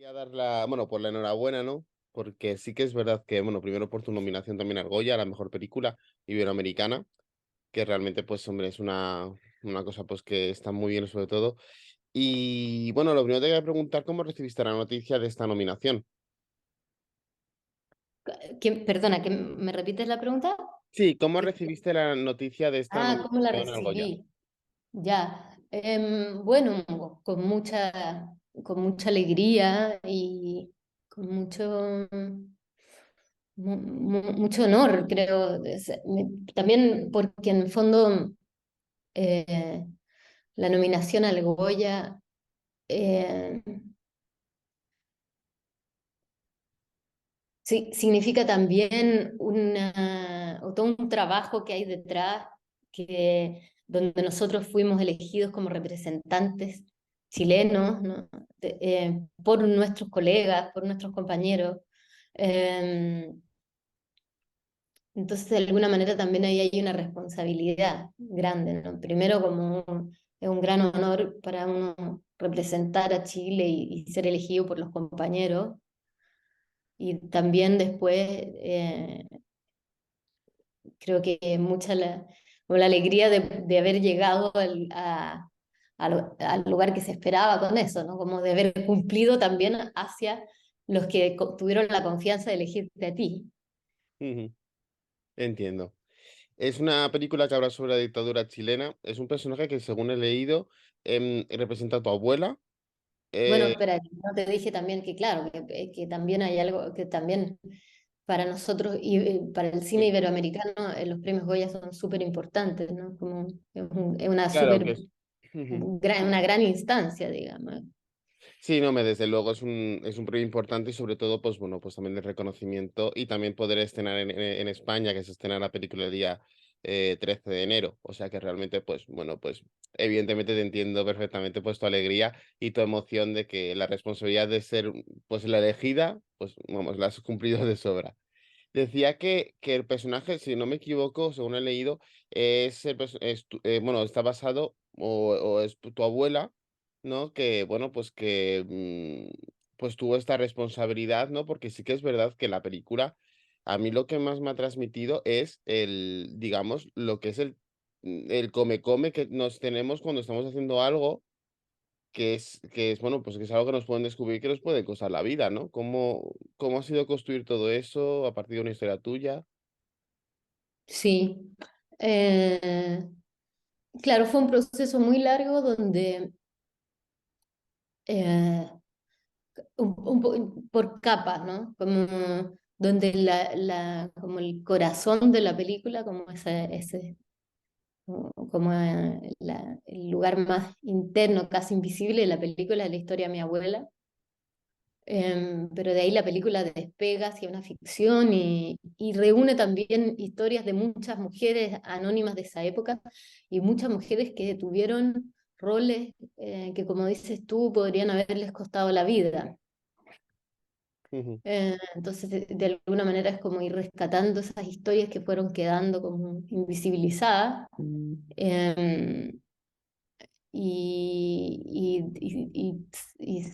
a dar por la enhorabuena, ¿no? Porque sí que es verdad que, bueno, primero por tu nominación también al Goya, a la mejor película iberoamericana, que realmente, pues, hombre, es una cosa, pues, que está muy bien sobre todo. Y, bueno, lo primero te voy a preguntar cómo recibiste la noticia de esta nominación. Perdona, ¿me repites la pregunta? Sí, ¿cómo Que- recibiste la noticia de esta ¿Cómo la nominación al Goya? recibí? Ya. Bueno, con mucha alegría y con mucho honor, creo. También porque en el fondo eh, la nominación al Goya eh, sí, significa también o todo un trabajo que hay detrás, donde nosotros fuimos elegidos como representantes chilenos, ¿no? Por nuestros colegas, por nuestros compañeros. Eh, entonces, de alguna manera también ahí hay una responsabilidad grande, ¿no? Primero, es un gran honor para uno representar a Chile y ser elegido por los compañeros. Y también después creo que como la alegría de haber llegado al lugar que se esperaba con eso, ¿no? Como de haber cumplido también hacia los que tuvieron la confianza de elegirte a ti. Ujú, entiendo. Es una película que habla sobre la dictadura chilena. Es un personaje que, según he leído, representa a tu abuela. Bueno, Eh, espera, no te dije también que claro, que también hay algo que también para nosotros y para el cine iberoamericano los premios Goya son súper importantes, ¿no? Como es una claro súper que es. una gran instancia, digamos. Sí, no, desde luego es un premio importante y sobre todo, pues bueno, pues también el reconocimiento y también poder estrenar en España, que se estrena la película el día 13 de enero. O sea que realmente, pues bueno, pues evidentemente te entiendo perfectamente pues tu alegría y tu emoción de que la responsabilidad de ser pues la elegida, pues vamos, la has cumplido de sobra. Decía que el personaje, si no me equivoco, según he leído, bueno, está basado o es tu abuela, ¿no? Que, bueno, pues que pues tuvo esta responsabilidad, ¿no? Porque sí que es verdad que la película, a mí lo que más me ha transmitido es digamos, lo que es el come que nos tenemos cuando estamos haciendo algo bueno, pues que es algo que nos pueden descubrir que nos puede costar la vida, ¿no? ¿Cómo ha sido construir todo eso a partir de una historia tuya? Sí. Eh, claro, fue un proceso muy largo donde, eh, por capas, ¿no? Como donde como el corazón de la película, como el lugar más interno, casi invisible de la película, es la historia de mi abuela. Pero de ahí la película despega hacia una ficción y reúne también historias de muchas mujeres anónimas de esa época y muchas mujeres que tuvieron roles que, como dices tú, podrían haberles costado la vida. Ujú, Entonces, de alguna manera es como ir rescatando esas historias que fueron quedando como invisibilizadas. eh, y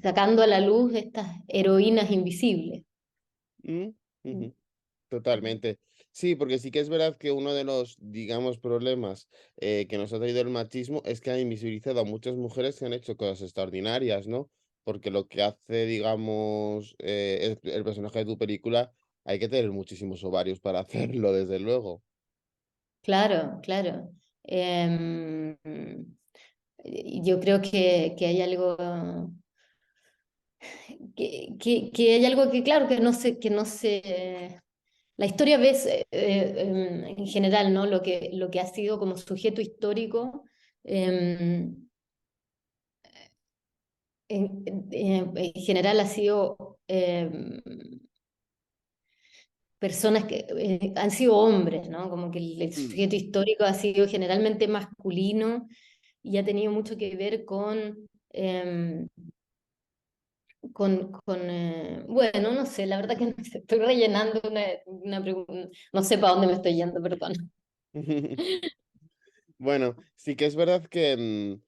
sacando a la luz estas heroínas invisibles. mm, ujú, totalmente. Sí, porque sí que es verdad que uno de los, digamos, problemas que nos ha traído el machismo es que ha invisibilizado a muchas mujeres que han hecho cosas extraordinarias, ¿no? Porque lo que hace, digamos, el personaje de tu película, hay que tener muchísimos ovarios para hacerlo, desde luego. Claro, claro. Em, yo creo que hay algo que hay algo que, claro, que no se. La historia ves en general, ¿no? Lo que ha sido como sujeto histórico. em, en general ha sido personas que han sido hombres, ¿no? Como que el Mm, sujeto histórico ha sido generalmente masculino y ha tenido mucho que ver bueno, no sé, la verdad que no sé, estoy rellenando una pregunta, no sé para dónde me estoy yendo, perdón. Bueno, sí que es verdad que,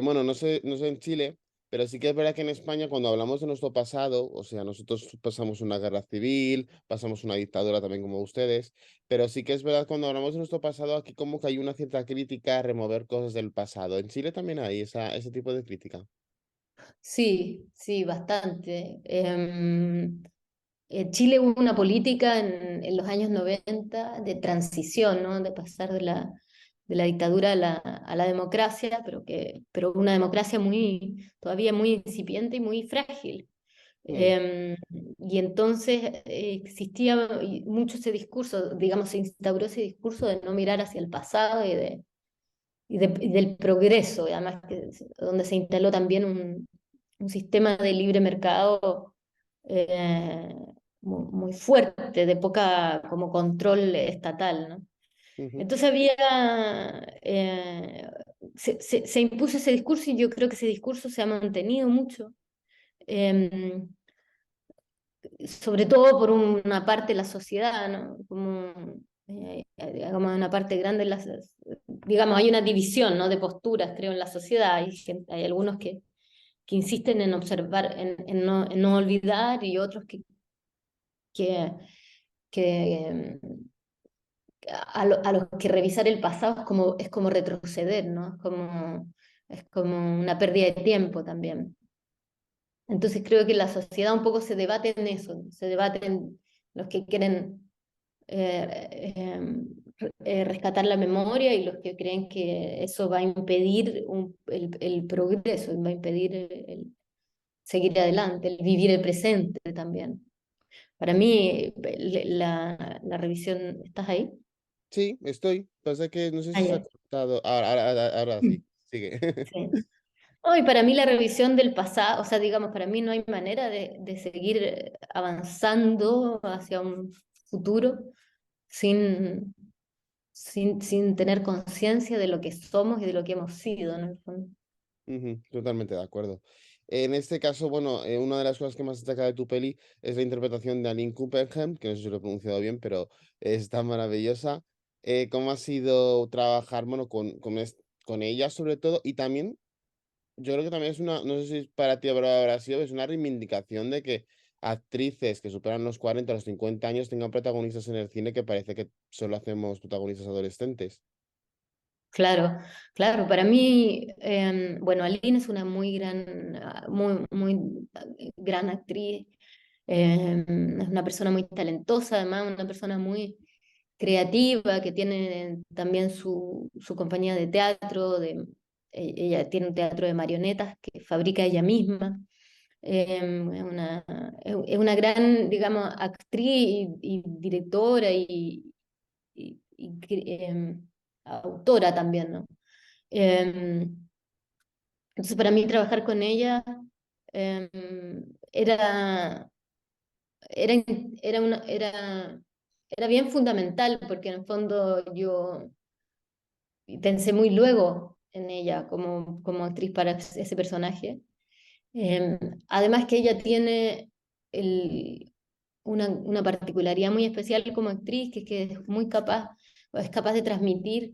bueno, no sé en Chile, Pero sí que es verdad que en España, cuando hablamos de nuestro pasado, o sea, nosotros pasamos una guerra civil, pasamos una dictadura también como ustedes, pero sí que es verdad cuando hablamos de nuestro pasado, aquí como que hay una cierta crítica a remover cosas del pasado. En Chile también hay ese tipo de crítica. Sí, sí, bastante. En Chile hubo una política en los años 90 de transición, ¿no? De pasar de la dictadura a la democracia, pero una democracia todavía muy incipiente y muy frágil. Mm, Y entonces existía mucho ese discurso, digamos, se instauró ese discurso de no mirar hacia el pasado y del progreso, y además donde se instaló también un sistema de libre mercado eh, muy fuerte, de poca como control estatal, ¿no? ujú, Entonces se impuso ese discurso y yo creo que ese discurso se ha mantenido mucho, eh, sobre todo por una parte de la sociedad, ¿no? Digamos, una parte grande de digamos, hay una división, ¿no? De posturas, creo, en la sociedad. Hay algunos que insisten en observar, en no olvidar, y otros que, que a los que revisar el pasado es como retroceder, ¿no? Es como una pérdida de tiempo también. Entonces creo que la sociedad un poco se debate en eso, se debaten los que quieren rescatar la memoria y los que creen que eso va a impedir el progreso, va a impedir seguir adelante, el vivir el presente también. Para mí, la revisión, ¿estás ahí? sí, estoy. Pasa que no sé Ah, si se ha ya. cortado. Ahora sí, sigue. Sí. No, y para mí la revisión del pasado, o sea, digamos, para mí no hay manera de seguir avanzando hacia un futuro sin, sin tener conciencia de lo que somos y de lo que hemos sido, ¿no? En el fondo. Ujú, totalmente de acuerdo. En este caso, bueno, una de las cosas que más destaca de tu peli es la interpretación de Aline Cooperham, que no sé si lo he pronunciado bien, pero está maravillosa. ¿Cómo ha sido trabajar, bueno, con ella sobre todo? Y también, yo creo que también es una, no sé si para ti habrá sido, es una reivindicación de que actrices que superan los 40 o los 50 años tengan protagonistas en el cine que parece que solo hacemos protagonistas adolescentes. Claro, claro, para mí, bueno, Aline es una muy gran actriz, es una persona muy talentosa, además, una persona muy creativa, que tiene también su compañía de teatro, ella tiene un teatro de marionetas que fabrica ella misma. Es una gran, digamos, actriz y directora y autora también, ¿no? Entonces, para mí trabajar con ella em, era, era, era, era bien fundamental, porque en el fondo yo pensé muy luego en ella como actriz para ese personaje. Además que ella tiene una particularidad muy especial como actriz, que es muy capaz, es capaz de transmitir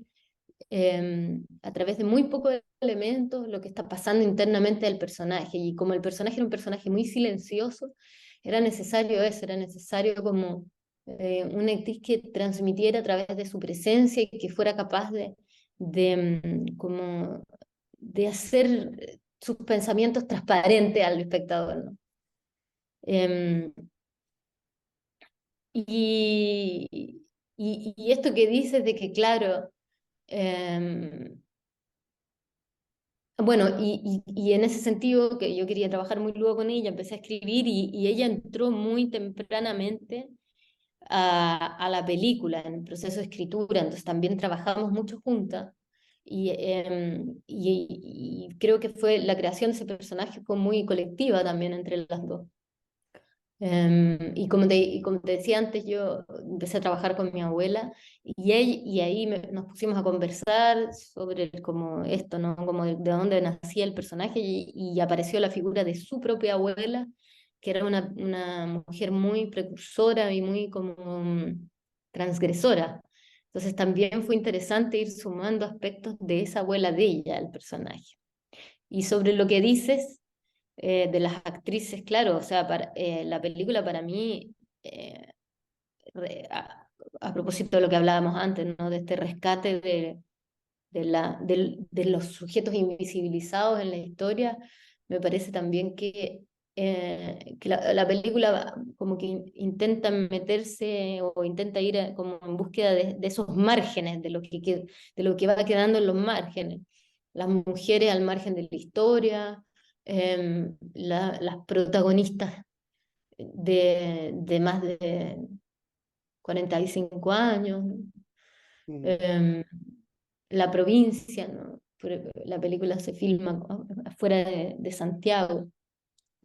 a través de muy pocos elementos lo que está pasando internamente del personaje. Y como el personaje era un personaje muy silencioso, era necesario eso, era necesario como una actriz que transmitiera a través de su presencia y que fuera capaz como de hacer sus pensamientos transparentes al espectador, ¿no? Em, y, y esto que dices de que, claro, em, bueno, y en ese sentido, que yo quería trabajar muy luego con ella, empecé a escribir y ella entró muy tempranamente a la película, en el proceso de escritura, entonces también trabajamos mucho juntas y creo que fue la creación de ese personaje fue muy colectiva también entre las dos. Y como te decía antes, yo empecé a trabajar con mi abuela y ahí nos pusimos a conversar sobre como esto, ¿no? Como de dónde nacía el personaje y apareció la figura de su propia abuela, que era una mujer muy precursora y muy como transgresora. Entonces también fue interesante ir sumando aspectos de esa abuela de ella al personaje. Y sobre lo que dices, de las actrices, claro, o sea, la película para mí, eh, re- a, a propósito de lo que hablábamos antes, ¿no? De este rescate de los sujetos invisibilizados en la historia, me parece también que la película como que intenta meterse o intenta ir como en búsqueda de esos márgenes, de lo que va quedando en los márgenes. Las mujeres al margen de la historia, las protagonistas de más de 45 años, Ujú, eh, la provincia, ¿no? La película se filma afuera de Santiago.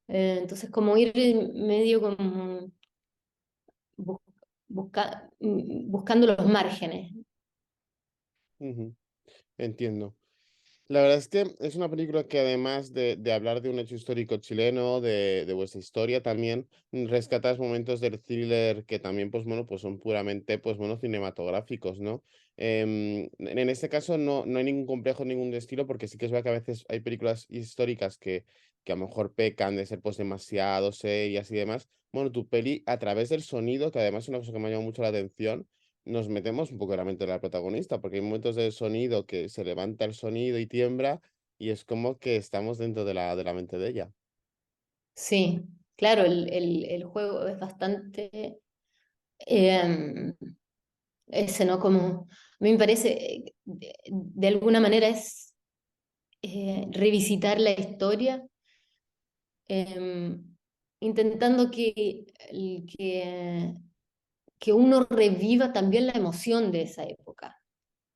Entonces, como ir medio como bus- buscando los márgenes. ujú. Entiendo. La verdad es que es una película que además de hablar de un hecho histórico chileno, de vuestra historia, también rescatas momentos del thriller que también, pues bueno, pues son puramente, pues bueno, cinematográficos, ¿no? En este caso no hay ningún complejo, ningún estilo, porque sí que es verdad que a veces hay películas históricas que a lo mejor pecan de ser pues demasiado serias y demás. Bueno, tu peli, a través del sonido, que además es una cosa que me ha llamado mucho la atención, nos metemos un poco en la mente de la protagonista, porque hay momentos de sonido que se levanta el sonido y tiembla, y es como que estamos dentro de la mente de ella. Sí, claro, el juego es bastante eh, ese, ¿no? Como, a mí me parece, de alguna manera es revisitar la historia, eh, intentando que uno reviva también la emoción de esa época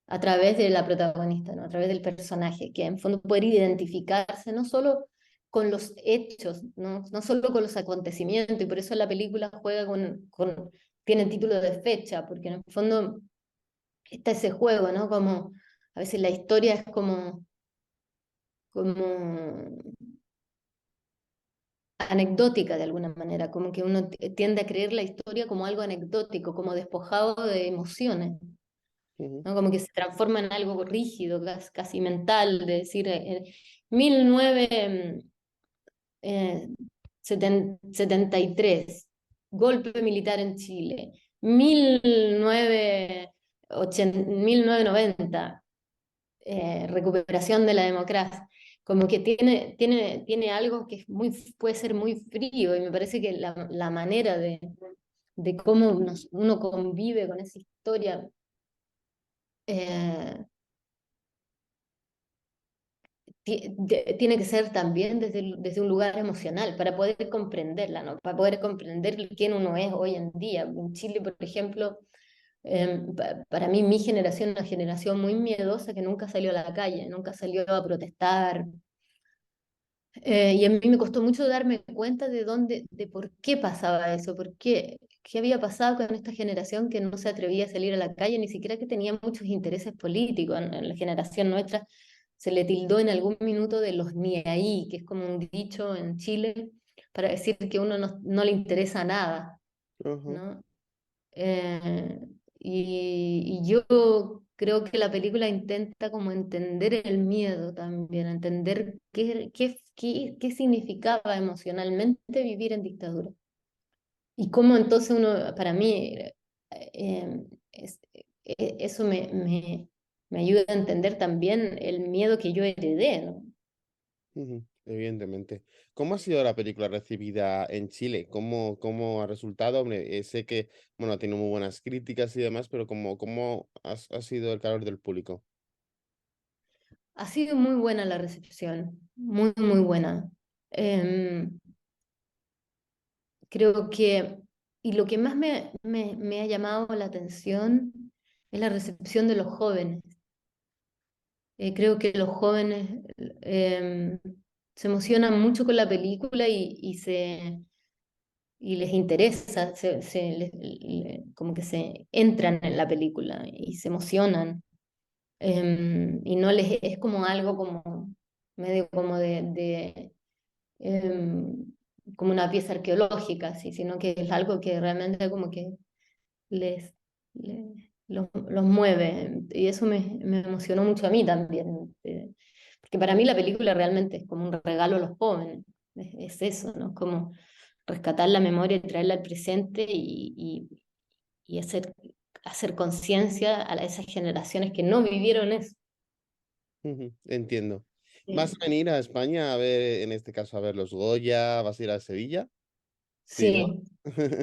a través de la protagonista, ¿no? A través del personaje, que en fondo poder identificarse no solo con los hechos, no solo con los acontecimientos, y por eso la película juega tiene título de fecha, porque en el fondo está ese juego, ¿no? Como a veces la historia es como anecdótica de alguna manera, como que uno tiende a creer la historia como algo anecdótico, como despojado de emociones. Ujú, ¿No? Como que se transforma en algo rígido, casi mental, de decir, 1973, golpe militar en Chile, 1990, recuperación de la democracia. Como que tiene algo que puede ser muy frío y me parece que la manera de cómo uno convive con esa historia eh, tiene que ser también desde un lugar emocional para poder comprenderla, ¿no? Para poder comprender quién uno es hoy en día. En Chile, por ejemplo, para mí mi generación es una generación muy miedosa que nunca salió a la calle, nunca salió a protestar. Y a mí me costó mucho darme cuenta de por qué pasaba eso, qué había pasado con esta generación que no se atrevía a salir a la calle, ni siquiera que tenía muchos intereses políticos. En la generación nuestra se le tildó en algún minuto de los ni ahí, que es como un dicho en Chile para decir que uno no le interesa nada, ajá, ¿no? Eh, y yo creo que la película intenta como entender el miedo también, entender qué significaba emocionalmente vivir en dictadura. Y cómo entonces uno, para mí, eso me ayuda a entender también el miedo que yo heredé, ¿no? ujú, evidentemente. ¿Cómo ha sido la película recibida en Chile? ¿Cómo ha resultado? Hombre, sé que, bueno, ha tenido muy buenas críticas y demás, pero ¿cómo ha sido el calor del público? Ha sido muy buena la recepción, muy, muy buena. Em, Creo y lo que más me ha llamado la atención es la recepción de los jóvenes. Creo que los jóvenes se emocionan mucho con la película y les interesa, como que se entran en la película y se emocionan. Y no es como algo como medio como em, como una pieza arqueológica, sí, sino que es algo que realmente como que los mueve. Y eso me emocionó mucho a mí también. Porque para mí la película realmente es como un regalo a los jóvenes. es eso, ¿no? Como rescatar la memoria y traerla al presente y hacer conciencia a esas generaciones que no vivieron eso. Ujú, entiendo. ¿Vas a Sí, venir a España a ver, en este caso, a ver los Goya? ¿Vas a ir a Sevilla? Sí, ¿no?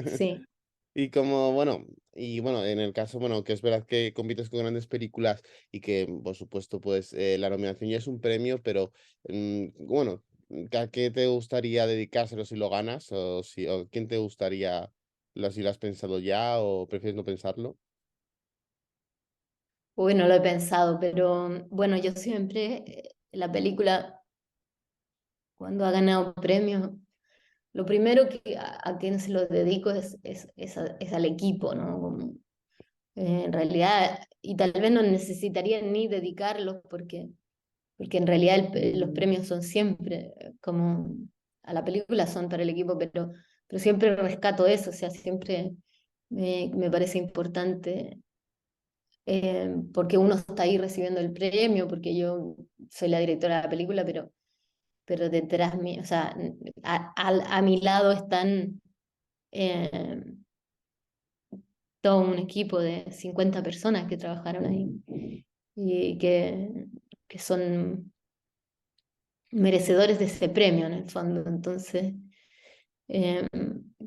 sí, sí. Y como, bueno, y bueno, en el caso, bueno, que es verdad que compites con grandes películas y que, por supuesto, pues la nominación ya es un premio, pero bueno, ¿a qué te gustaría dedicárselo si lo ganas? ¿O, si, o quién te gustaría, si lo has pensado ya o prefieres no pensarlo? Bueno, lo he pensado, pero bueno, yo siempre, la película, cuando ha ganado premios, lo primero a quien se lo dedico es al equipo, ¿no? En realidad, y tal vez no necesitaría ni dedicarlos porque en realidad los premios son siempre como a la película son para el equipo, pero siempre rescato eso, o sea, siempre me parece importante porque uno está ahí recibiendo el premio, porque yo soy la directora de la película, pero detrás mío, o sea, a mi lado están eh, todo un equipo de 50 personas que trabajaron ahí y que son merecedores de ese premio en el fondo. Entonces, eh,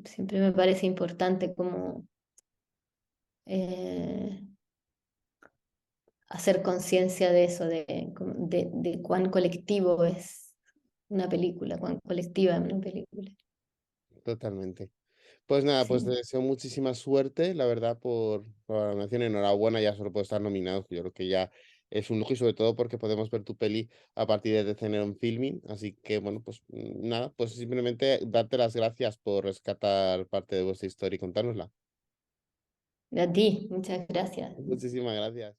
siempre me parece importante como eh, hacer conciencia de eso, de cuán colectivo es una película, cuán colectiva es una película. Totalmente. Pues nada, pues te Sí, deseo muchísima suerte, la verdad, por la nominación. Enhorabuena, ya solo por estar nominado, que yo creo que ya es un lujo y sobre todo porque podemos ver tu peli a partir de tener un filming. Así que, bueno, pues nada, pues simplemente darte las gracias por rescatar parte de vuestra historia y contárnosla. a ti, muchas gracias. Muchísimas gracias.